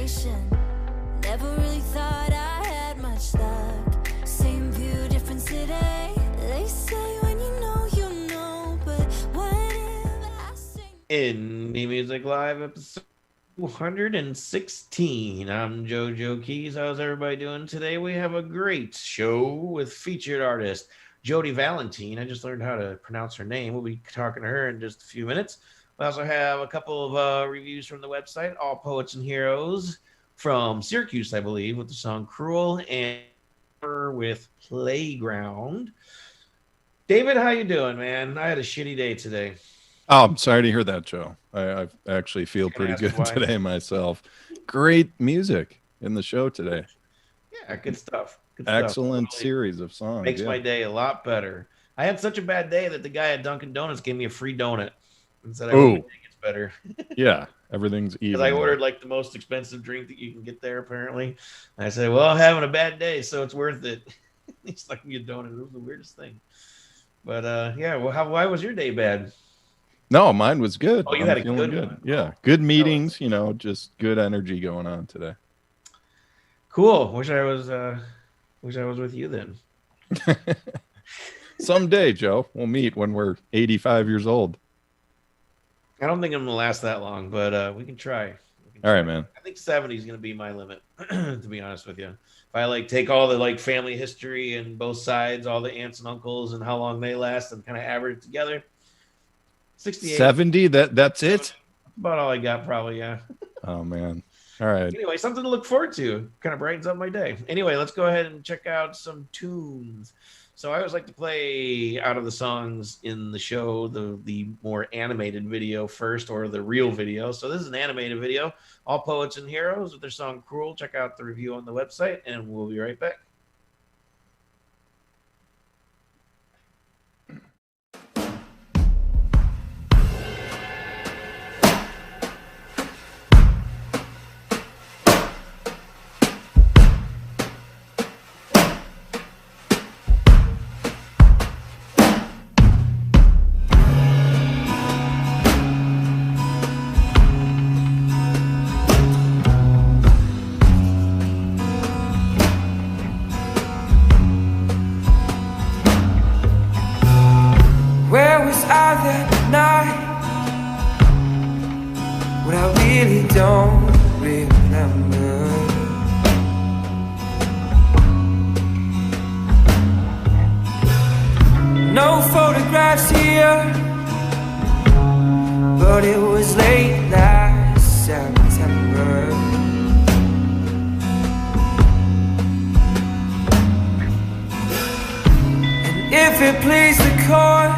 situation. Never really thought I had much luck. Same view, different city. They say when you know, but what if I sing? Indie Music Live episode 216. I'm JoeJoeKeys. How's everybody doing today? We have a great show with featured artist Jodi Valentin. I just learned how to pronounce her name. We'll be talking to her in just a few minutes. We also have a couple of reviews from the website, All Poets and Heroes from Syracuse, I believe, with the song Cruel, and with Playground. David, how you doing, man? I had a shitty day today. Oh, I'm sorry to hear that, Joe. I actually feel Can I pretty ask good why? today myself. Great music in the show today. Yeah, good stuff. Good stuff. Excellent Totally series of songs. makes Yeah. my day a lot better. I had such a bad day that the guy at Dunkin' Donuts gave me a free donut and said, I hope my Oh, day gets better. yeah. Everything's Because even. I there. ordered like the most expensive drink that you can get there, apparently. And I said, well, I'm having a bad day, so it's worth it. He stuck me a donut. It was the weirdest thing. But yeah, well, why was your day bad? No, mine was good. Oh, you I'm had a feeling good good. one. Yeah. Oh, Good jealous. meetings, just good energy going on today. Cool. Wish I was with you then. Someday, Joe, we'll meet when we're 85 years old. I don't think I'm gonna last that long, but we can try. All right, man. I think 70 is gonna be my limit, to be honest with you. If I like take all the like family history and both sides, all the aunts and uncles, and how long they last, and kind of average it together, 68. 70? That's it? About all I got, probably. Yeah. Oh, man. All right. Anyway, something to look forward to. Kind of brightens up my day. Anyway, let's go ahead and check out some tunes. So I always like to play out of the songs in the show, the more animated video first, or the real video. So this is an animated video. All Poets and Heroes with their song Cruel. Check out the review on the website, and we'll be right back. Where was I that night? What I really don't remember. No photographs here, but it was late last September. And if it please the court,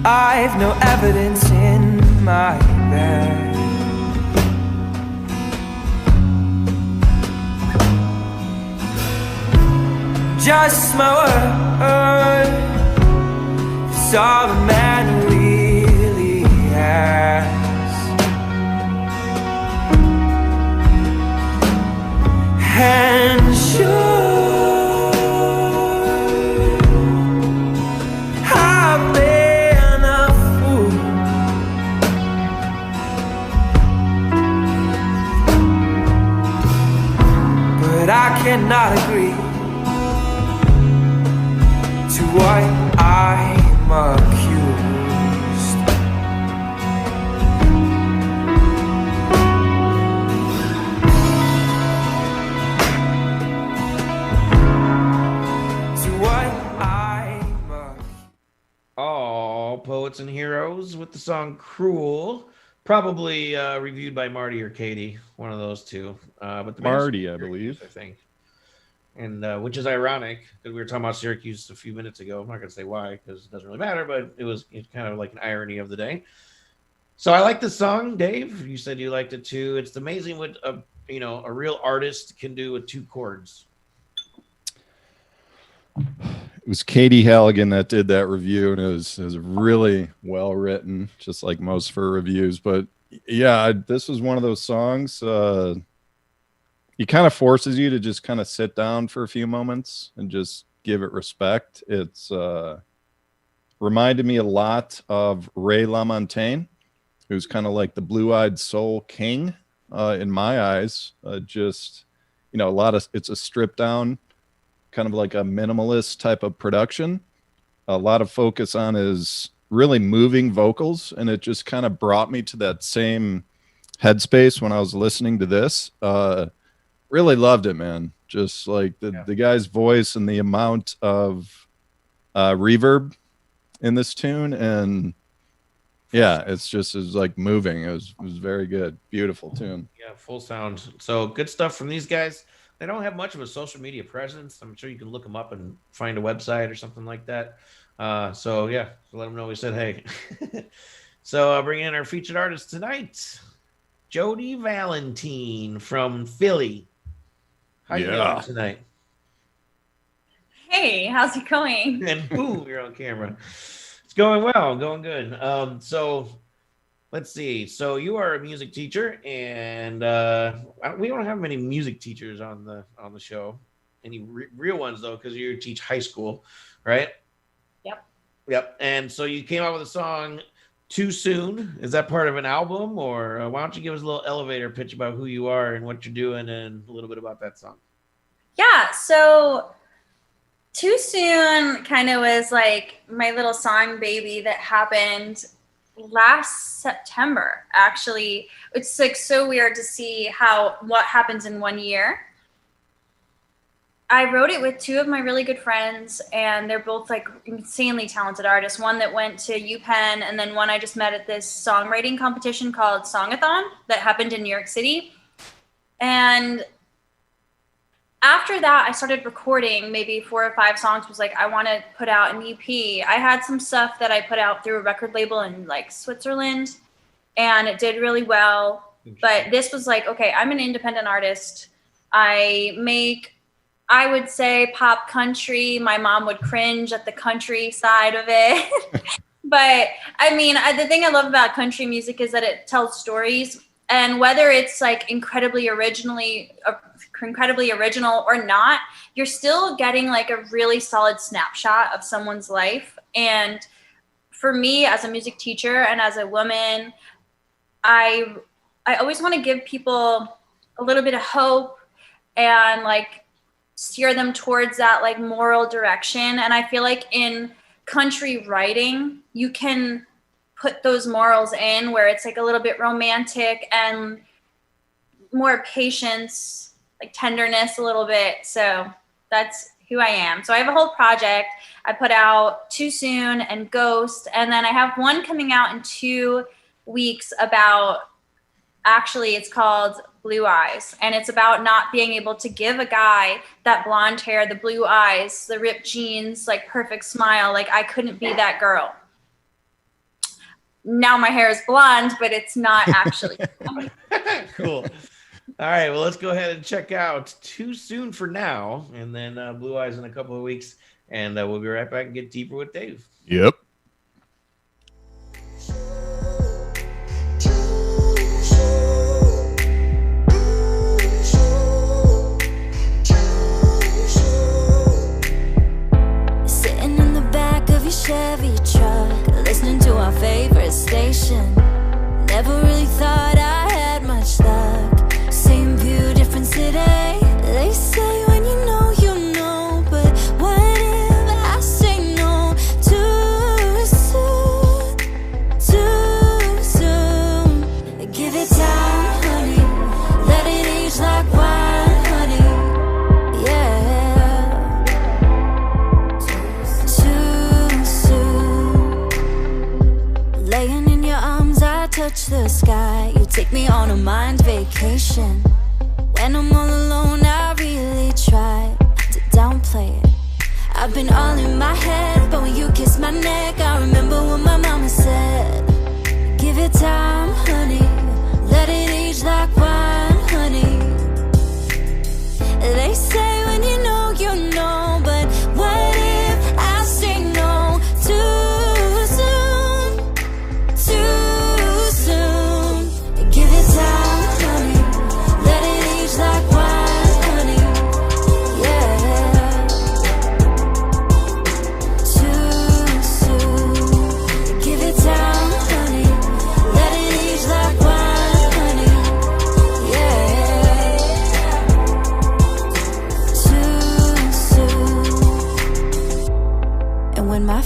I've no evidence in my bed. Just my word, it's all a man really has. And sure, I've been a fool, but I cannot agree to what I'm accused. To what I'm accused. All Poets and Heroes with the song Cruel. Probably reviewed by Marty or Katie, one of those two. But the band's Marty, I Syracuse, believe. I think. And which is ironic because we were talking about Syracuse a few minutes ago. I'm not going to say why because it doesn't really matter, but it's kind of like an irony of the day. So I like the song, Dave. You said you liked it too. It's amazing what a real artist can do with two chords. It was Katie Halligan that did that review, and it was really well written, just like most of her reviews. But yeah, this was one of those songs. It kind of forces you to just kind of sit down for a few moments and just give it respect. It's reminded me a lot of Ray LaMontagne, who's kind of like the blue-eyed soul king in my eyes. Just, you know, it's a stripped down, kind of like a minimalist type of production. A lot of focus on his really moving vocals, and it just kind of brought me to that same headspace when I was listening to this. Really loved it, man. Just like the guy's voice and the amount of reverb in this tune, and yeah, it's like moving. It was very good. Beautiful tune. Yeah, full sound. So good stuff from these guys. They don't have much of a social media presence. I'm sure you can look them up and find a website or something like that. So yeah, let them know we said hey. So I'll bring in our featured artist tonight, Jodi Valentin from Philly. How you doing tonight? Hey, how's it going? And boom, you're on camera. It's going well, going good. So let's see. So you are a music teacher, and we don't have many music teachers on the show. Any real ones though, because you teach high school, right? Yep. And so you came out with a song, Too Soon. Is that part of an album, or why don't you give us a little elevator pitch about who you are and what you're doing and a little bit about that song? Yeah, so Too Soon kind of was like my little song baby that happened last September, actually. It's like so weird to see what happens in 1 year. I wrote it with two of my really good friends, and they're both like insanely talented artists. One that went to UPenn, and then one I just met at this songwriting competition called Songathon that happened in New York City. And after that, I started recording maybe 4 or 5 songs. Was like, I want to put out an EP. I had some stuff that I put out through a record label in like Switzerland, and it did really well. But this was like, okay, I'm an independent artist. I would say pop country. My mom would cringe at the country side of it. But I mean, the thing I love about country music is that it tells stories. And whether it's like incredibly original or not, you're still getting like a really solid snapshot of someone's life. And for me as a music teacher and as a woman, I always want to give people a little bit of hope and like steer them towards that like moral direction. And I feel like in country writing, you can put those morals in where it's like a little bit romantic and more patience, like tenderness a little bit. So that's who I am. So I have a whole project. I put out Too Soon and Ghost. And then I have one coming out in 2 weeks it's called Blue Eyes. And it's about not being able to give a guy that blonde hair, the blue eyes, the ripped jeans, like perfect smile. Like I couldn't be that girl. Now my hair is blonde, but it's not actually. Cool. All right, well, let's go ahead and check out Too Soon for now, and then Blue Eyes in a couple of weeks, and we'll be right back and get deeper with Dave. Yep. Sitting in the back of your Chevy truck, listening to our favorite station. Never really thought I had much luck. Same view, different city. They say when you know, but what if I say no? Too soon, too soon. Give it time, honey. Let it age like wine, honey. Yeah. Too soon. Laying in your arms, I touch the sky. You take me on a mind vacation. When I'm all alone, I really try to downplay it. I've been all in my head, but when you kiss my neck, I remember what my mama said. Give it time, honey. Let it age like wine, honey. They say when you know, but what if I say no? Too soon, too soon. Give it time, honey. Let it age like wine, honey. Yeah.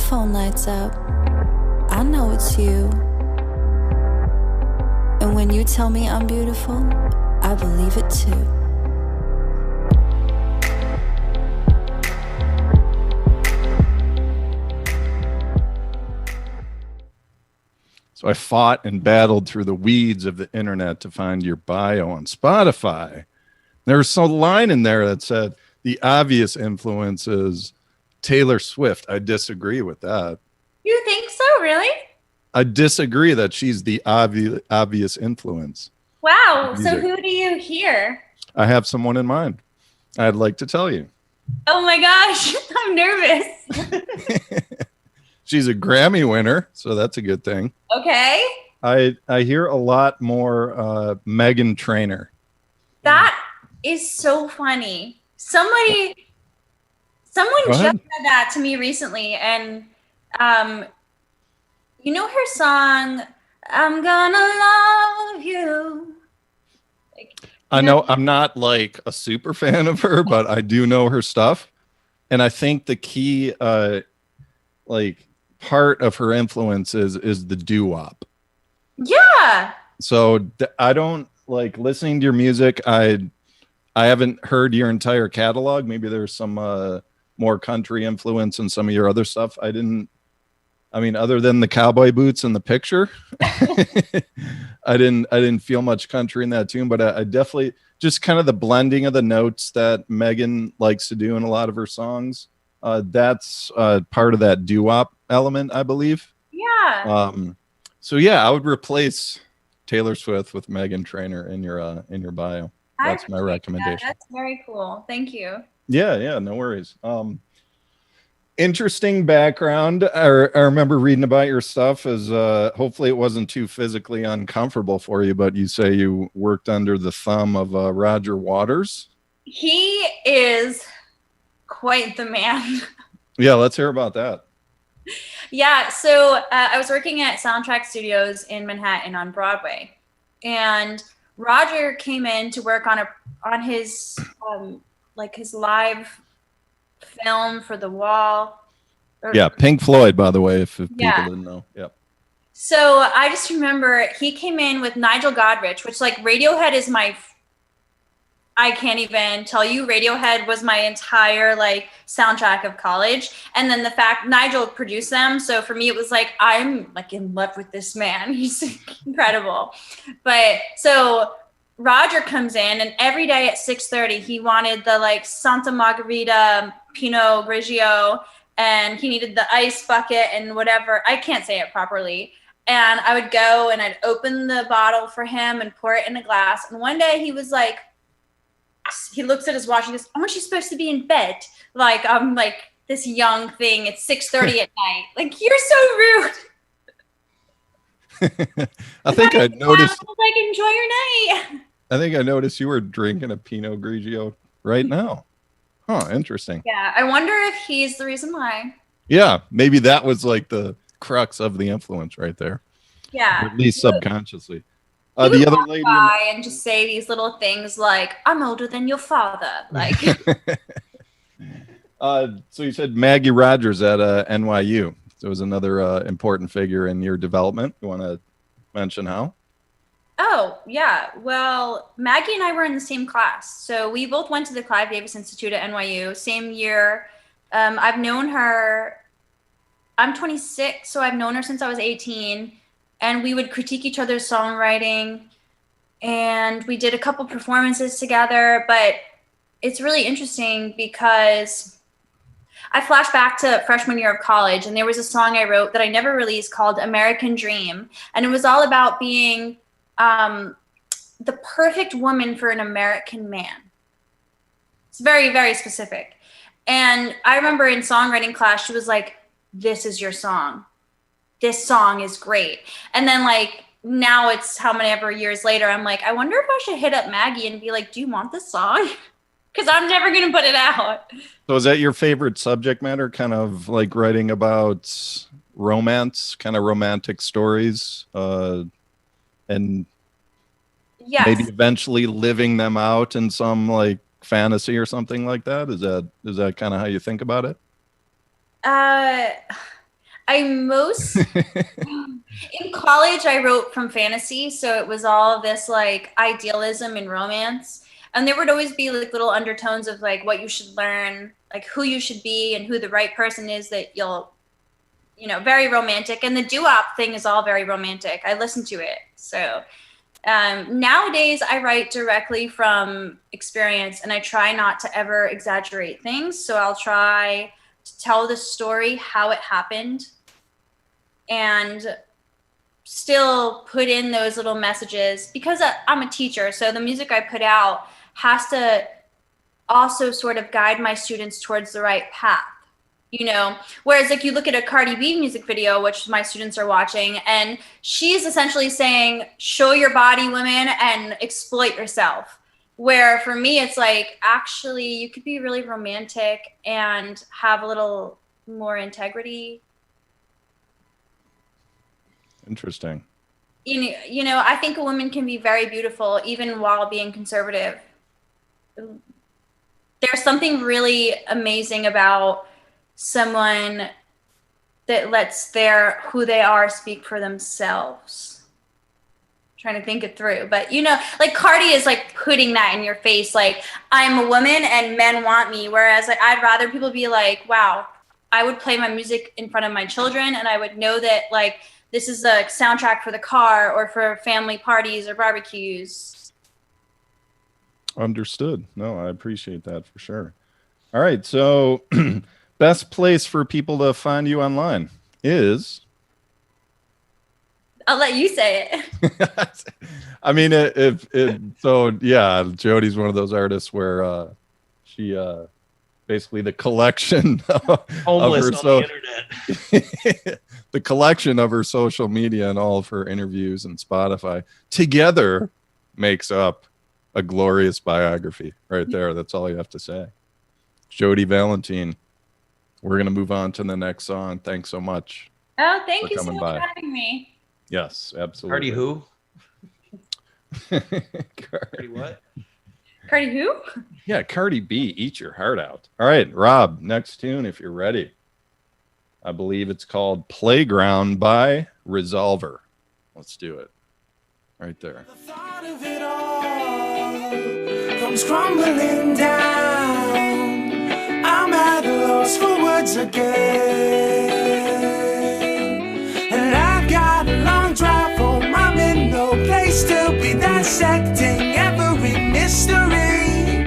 phone lights up, I know it's you. And when you tell me I'm beautiful, I believe it too. So I fought and battled through the weeds of the internet to find your bio on Spotify. There was a line in there that said, the obvious influence is Taylor Swift. I disagree with that. You think so, really? I disagree that she's the obvious influence. Wow. So who do you hear? I have someone in mind. I'd like to tell you. Oh my gosh, I'm nervous. She's a Grammy winner, so that's a good thing. Okay. I hear a lot more Meghan Trainor. That is so funny. Someone just said that to me recently, and you know her song, I'm gonna love you. I know I'm not like a super fan of her, but I do know her stuff. And I think the key like part of her influence is the doo-wop. Yeah. So I don't like listening to your music. I haven't heard your entire catalog. Maybe there's some more country influence in some of your other stuff. I mean, other than the cowboy boots in the picture, I didn't feel much country in that tune, but I definitely just kind of the blending of the notes that Meghan likes to do in a lot of her songs. That's part of that doo-wop element, I believe. Yeah. So yeah, I would replace Taylor Swift with Meghan Trainor in your bio. That's my recommendation. That's very cool. Thank you. Yeah, no worries. Interesting background. I remember reading about your stuff as hopefully it wasn't too physically uncomfortable for you, but you say you worked under the thumb of Roger Waters. He is quite the man. Yeah, let's hear about that. Yeah, so I was working at Soundtrack Studios in Manhattan on Broadway, and Roger came in to work on his his live film for the wall. Yeah, Pink Floyd, by the way, if people didn't know. Yep. So I just remember he came in with Nigel Godrich, which like Radiohead is I can't even tell you. Radiohead was my entire like soundtrack of college. And then the fact Nigel produced them. So for me, it was like, I'm like in love with this man. He's incredible. But so Roger comes in, and every day at 6:30, he wanted the like Santa Margherita Pinot Grigio, and he needed the ice bucket and whatever. I can't say it properly. And I would go and I'd open the bottle for him and pour it in a glass. And one day he was like, he looks at his watch and goes, aren't you supposed to be in bed? Like, I'm like this young thing. It's 6:30 at night. Like, you're so rude. I think I noticed. Like, enjoy your night. I think I noticed you were drinking a Pinot Grigio right now. Huh, interesting. Yeah, I wonder if he's the reason why. Yeah, maybe that was like the crux of the influence right there. Yeah. Or at least subconsciously. The other lady. And just say these little things like, I'm older than your father. Like. So you said Maggie Rogers at NYU. So it was another important figure in your development. You want to mention how? Oh, yeah. Well, Maggie and I were in the same class. So we both went to the Clive Davis Institute at NYU, same year. I've known her, I'm 26, so I've known her since I was 18. And we would critique each other's songwriting. And we did a couple performances together. But it's really interesting because I flash back to freshman year of college, and there was a song I wrote that I never released called American Dream. And it was all about being the perfect woman for an American man. It's very, very specific. And I remember in songwriting class, she was like, this is your song. This song is great. And then like, now it's how many ever years later, I'm like, I wonder if I should hit up Maggie and be like, do you want this song? Because I'm never going to put it out. So is that your favorite subject matter? Kind of like writing about romance, kind of romantic stories, and yes, maybe eventually living them out in some like fantasy or something like that? Is that kind of how you think about it? In college, I wrote from fantasy, so it was all this like idealism and romance, and there would always be like little undertones of like what you should learn, like who you should be and who the right person is that you'll, very romantic. And the doo-wop thing is all very romantic. I listen to it. So nowadays I write directly from experience, and I try not to ever exaggerate things. So I'll try to tell the story how it happened, and still put in those little messages, because I'm a teacher. So the music I put out has to also sort of guide my students towards the right path, whereas like you look at a Cardi B music video, which my students are watching, and she's essentially saying, show your body, women, and exploit yourself. Where for me, it's like, actually, you could be really romantic and have a little more integrity. Interesting. I think a woman can be very beautiful even while being conservative. There's something really amazing about someone that lets who they are speak for themselves. I'm trying to think it through, but like Cardi is like putting that in your face, like, I'm a woman and men want me. Whereas like, I'd rather people be like, wow, I would play my music in front of my children, and I would know that like this is a soundtrack for the car or for family parties or barbecues. Understood. No, I appreciate that for sure. All right. So best place for people to find you online is? I'll let you say it. I mean, Jodi's one of those artists where she basically the collection Homeless of her, on the internet. the collection of her social media and all of her interviews and Spotify together makes up a glorious biography right there. That's all you have to say. Jodi Valentin. We're going to move on to the next song. Thanks so much. Oh, thank you so much for having me. Yes, absolutely. Cardi who? Cardi what? Cardi who? Yeah, Cardi B, eat your heart out. All right, Rob, next tune if you're ready. I believe it's called Playground by Resolver. Let's do it. Right there. The thought of it all comes crumbling down. I'm at a loss for words again. And I've got a long drive home. I'm in no place to be dissecting every mystery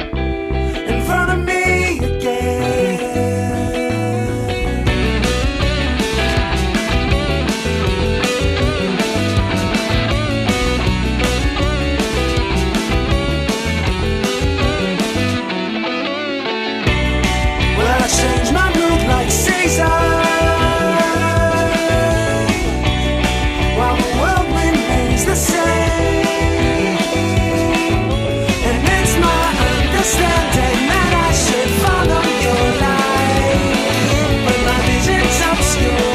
in front of me again. Well, I changed my mood like Caesar, while the world remains the same. And it's my understanding that I should follow your light, but my vision's obscure.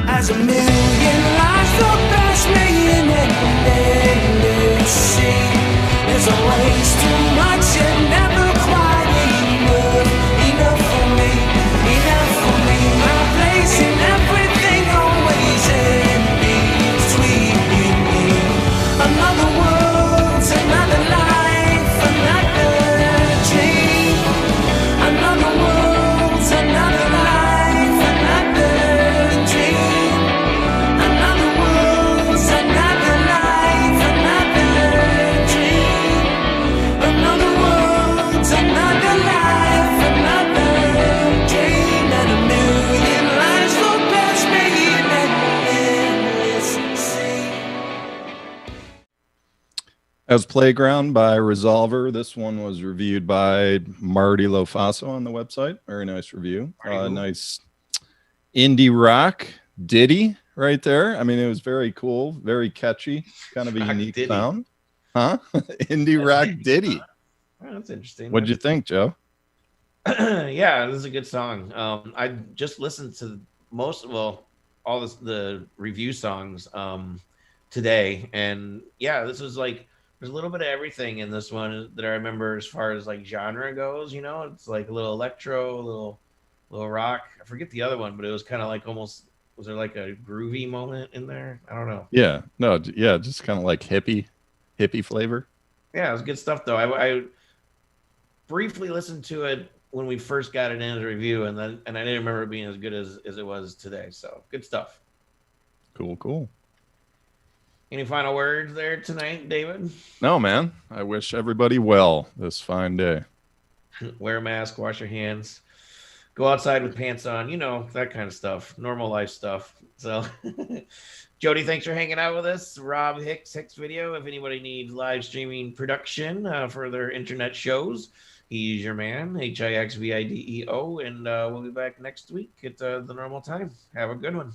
As a million lives go past me in an endless sea, there's always too much and never quite enough. Enough for me, enough for me. My place in everything, always in between. Another world, another life, another dream. Another world, another life, another dream. Another world, another life, another dream. Another world, another life, another dream. And a million lives go past me in that endless sea. As Playground by Resolver. This one was reviewed by Marty Lofaso on the website. Very nice review. Nice indie rock ditty right there. I mean, it was very cool, very catchy, kind of a Rock unique ditty. sound. Huh? Indie rock ditty. Oh, that's interesting. What'd you think, Joe? Yeah, this is a good song. I just listened to all the review songs today, and yeah, this was like there's a little bit of everything in this one that I remember as far as like genre goes. You know, it's like a little electro, a little rock. I forget the other one, but it was kind of like almost was there like a groovy moment in there? I don't know. Yeah, no, yeah, just kind of like hippie flavor. Yeah, it was good stuff though. I briefly listened to it when we first got it in as a review, and I didn't remember it being as good as it was today. So good stuff. Cool. Any final words there tonight, David? No, man. I wish everybody well this fine day. Wear a mask, wash your hands, go outside with pants on, you know, that kind of stuff, normal life stuff. So Jodi, thanks for hanging out with us. Rob Hixvideo, if anybody needs live streaming production for their internet shows, he's your man, Hixvideo, and we'll be back next week at the normal time. Have a good one.